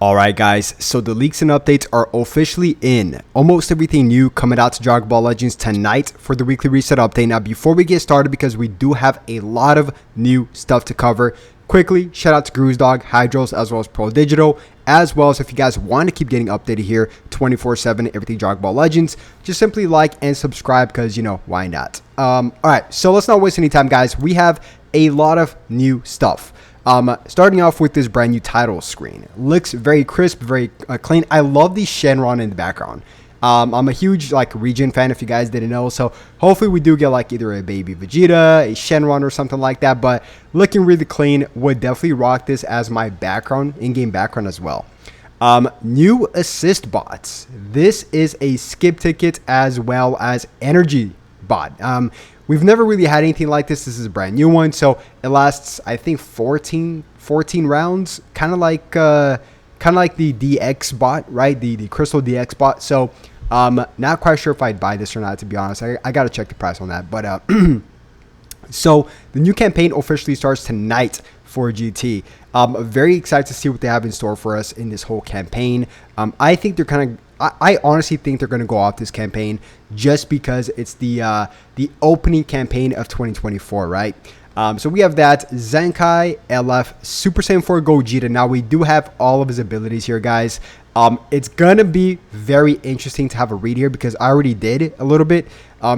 Alright guys, so the leaks and updates are officially in. Almost everything new coming out to Dragon Ball Legends tonight for the weekly reset update. Now before we get started, because we do have a lot of new stuff to cover, quickly shout out to Gru's Dog, Hydros, as well as Pro Digital, as well as if you guys want to keep getting updated here 24/7 everything Dragon Ball Legends, just simply like and subscribe because, you know, why not? Alright, so let's not waste any time guys. We have a lot of new stuff. Starting off with this brand new title screen. Looks very crisp, very clean. I love the Shenron in the background. I'm a huge region fan, if you guys didn't know, so hopefully we do get either a baby Vegeta, a Shenron, or something like that. But looking really clean. Would definitely rock this as my background, in-game background as well. New assist bots. This is a skip ticket as well as energy bot. We've never really had anything like this. This is a brand new one, so it lasts, I think, 14 rounds, kind of like the DX bot, right? The Crystal DX bot. So, not quite sure if I'd buy this or not, to be honest. I gotta check the price on that. But so the new campaign officially starts tonight for GT. Very excited to see what they have in store for us in this whole campaign. I think they're kind of. I honestly think they're going to go off this campaign just because it's the opening campaign of 2024, right? So we have that ZENKAI LF Super Saiyan 4 Gogeta. Now we do have all of his abilities here, guys. It's going to be very interesting to have a read here because I already did a little bit.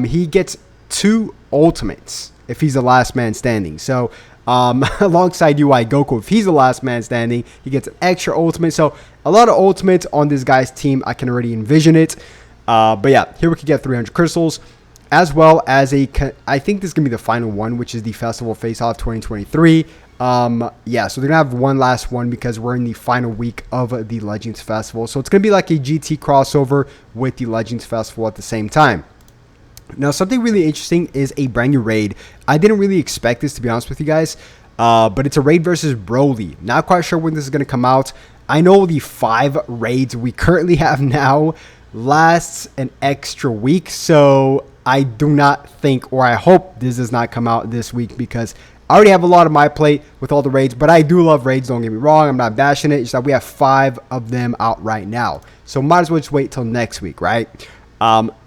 He gets 2 ultimates if he's the last man standing. So alongside UI Goku, if he's the last man standing, he gets an extra ultimate. So a lot of ultimates on this guy's team. I can already envision it. But yeah, here we could get 300 crystals, as well as I think this is gonna be the final one, which is the Festival Face-Off 2023. Yeah, so they're gonna have one last one because we're in the final week of the Legends Festival. So it's gonna be like a GT crossover with the Legends Festival at the same time. Now, something really interesting is a brand new raid. I didn't really expect this, to be honest with you guys, but it's a raid versus Broly. Not quite sure when this is going to come out. I know the 5 raids we currently have now lasts an extra week, so I do not think, or I hope this does not come out this week because I already have a lot on my plate with all the raids, but I do love raids, don't get me wrong. I'm not bashing it. It's that we have 5 of them out right now, so might as well just wait till next week, right?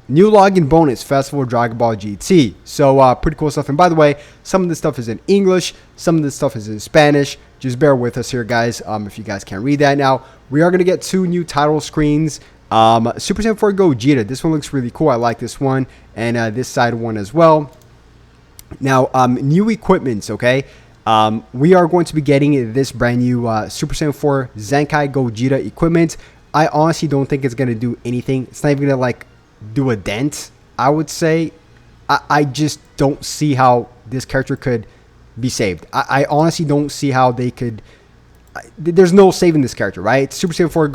New login bonus, Festival Dragon Ball GT. So pretty cool stuff. And by the way, some of this stuff is in English, some of this stuff is in Spanish. Just bear with us here, guys, if you guys can't read that. Now, we are going to get 2 new title screens. Super Saiyan 4 Gogeta. This one looks really cool. I like this one. And this side one as well. Now, new equipments, okay? We are going to be getting this brand new Super Saiyan 4 ZENKAI Gogeta equipment. I honestly don't think it's going to do anything. It's not even going to, do a dent, I would say. I just don't see how this character could be saved. I honestly don't see how they could. There's no saving this character, right? Super Saiyan 4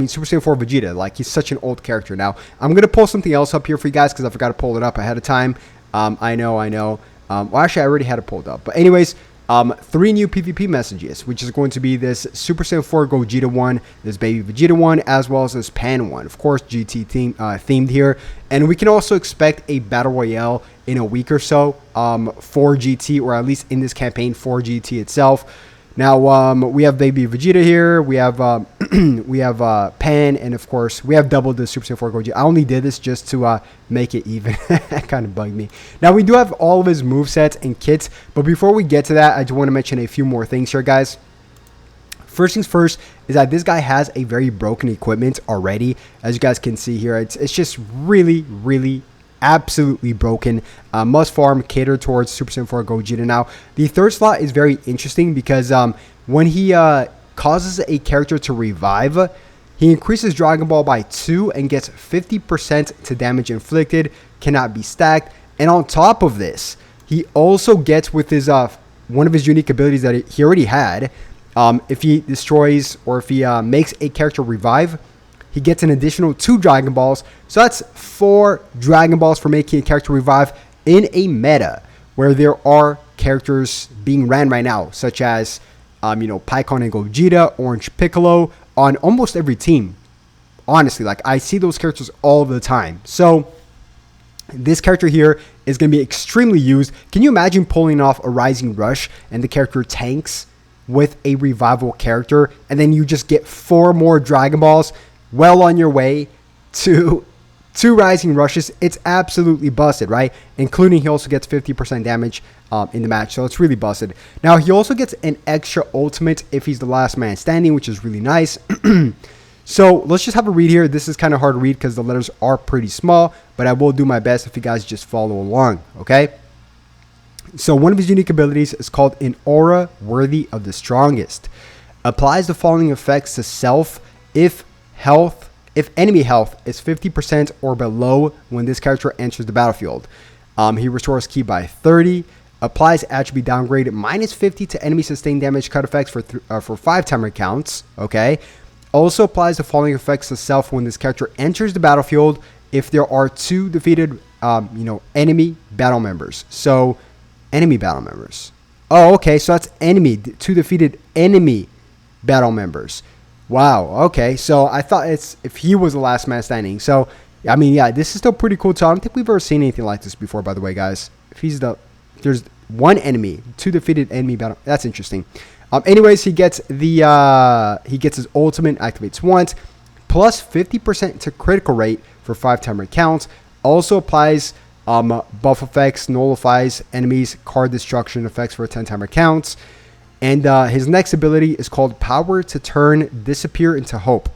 Super Saiyan 4 Vegeta. He's such an old character. Now, I'm gonna pull something else up here for you guys because I forgot to pull it up ahead of time. I know. Well, actually, I already had it pulled up. But anyways, 3 new PvP messages, which is going to be this Super Saiyan 4 Gogeta one, this Baby Vegeta one, as well as this Pan one. Of course, GT themed here. And we can also expect a Battle Royale in a week or so for GT, or at least in this campaign for GT itself. Now, we have Baby Vegeta here. We have we have Pan, and of course, we have doubled the Super Saiyan 4 Gogeta. I only did this just to make it even. That kind of bugged me. Now, we do have all of his movesets and kits, but before we get to that, I just want to mention a few more things here, guys. First things first is that this guy has a very broken equipment already. As you guys can see here, it's just really absolutely broken. Must farm, cater towards Super Saiyan 4 Gogeta. Now, the third slot is very interesting because when he causes a character to revive, he increases Dragon Ball by 2 and gets 50% to damage inflicted, cannot be stacked. And on top of this, he also gets with his one of his unique abilities that he already had. If he destroys or if he makes a character revive, he gets an additional 2 Dragon Balls. So that's 4 Dragon Balls for making a character revive in a meta where there are characters being ran right now, such as, Pikkon and Gogeta, Orange Piccolo, on almost every team. Honestly, I see those characters all the time. So this character here is going to be extremely used. Can you imagine pulling off a Rising Rush and the character tanks with a revival character, and then you just get 4 more Dragon Balls well on your way to 2 Rising Rushes. It's absolutely busted, right? Including he also gets 50% damage in the match, so it's really busted. Now, he also gets an extra ultimate if he's the last man standing, which is really nice. So let's just have a read here. This is kind of hard to read because the letters are pretty small, but I will do my best if you guys just follow along, okay? So one of his unique abilities is called an aura worthy of the strongest. Applies the following effects to self if enemy health is 50% or below when this character enters the battlefield. He restores ki by 30. Applies attribute downgrade -50 to enemy sustained damage cut effects for 5 timer counts. Okay. Also applies the following effects to self when this character enters the battlefield if there are 2 defeated enemy battle members. So enemy battle members. Oh, okay. So that's 2 defeated enemy battle members. Wow. Okay. So I thought it's if he was the last man standing. So I mean, yeah, this is still pretty cool too. I don't think we've ever seen anything like this before, by the way, guys. If there's 1 enemy, 2 defeated enemy battle. That's interesting. Anyways, he gets his ultimate, activates once, plus 50% to critical rate for 5 timer counts. Also applies buff effects, nullifies enemies, card destruction effects for 10 timer counts. And his next ability is called Power to Turn Disappear into Hope.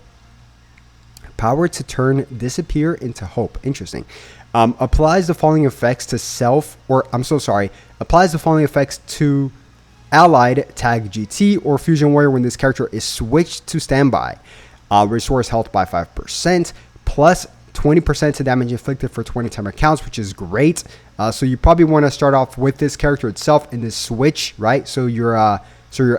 Power to Turn Disappear into Hope. Interesting. Applies the following effects to applies the following effects to allied tag GT or Fusion Warrior when this character is switched to standby. Restores health by 5%, plus 20% to damage inflicted for 20 timer counts, which is great. So you probably want to start off with this character itself in this switch, right? So your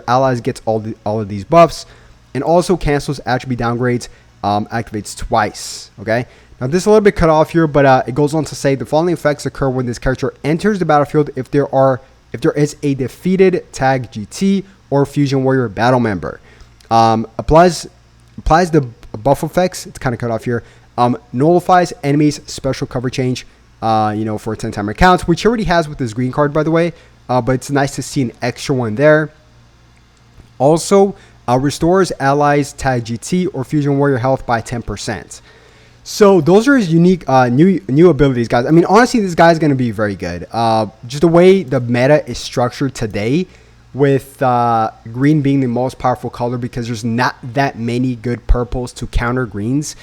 allies gets all of these buffs, and also cancels attribute downgrades. Activates twice. Okay. Now this is a little bit cut off here, but it goes on to say the following effects occur when this character enters the battlefield if there is a defeated tag GT or Fusion Warrior battle member. Applies the buff effects. It's kind of cut off here. Nullifies enemies special cover change. For 10 timer counts, which he already has with his green card, by the way. But it's nice to see an extra one there. Also, restores allies tag GT or Fusion Warrior health by 10%. So those are his unique new abilities, guys. I mean, honestly, this guy's going to be very good. Just the way the meta is structured today, with green being the most powerful color because there's not that many good purples to counter greens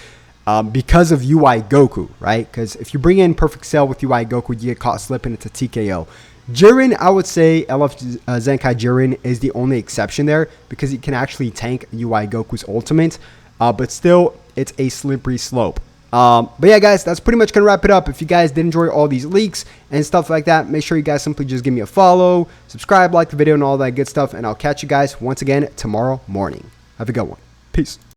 because of UI Goku, right? Because if you bring in Perfect Cell with UI Goku, you get caught slipping into TKO. Jiren, I would say LF Zenkai Jiren is the only exception there because he can actually tank UI Goku's ultimate, but still, it's a slippery slope. But yeah, guys, that's pretty much going to wrap it up. If you guys did enjoy all these leaks and stuff like that, make sure you guys simply just give me a follow, subscribe, like the video, and all that good stuff, and I'll catch you guys once again tomorrow morning. Have a good one. Peace.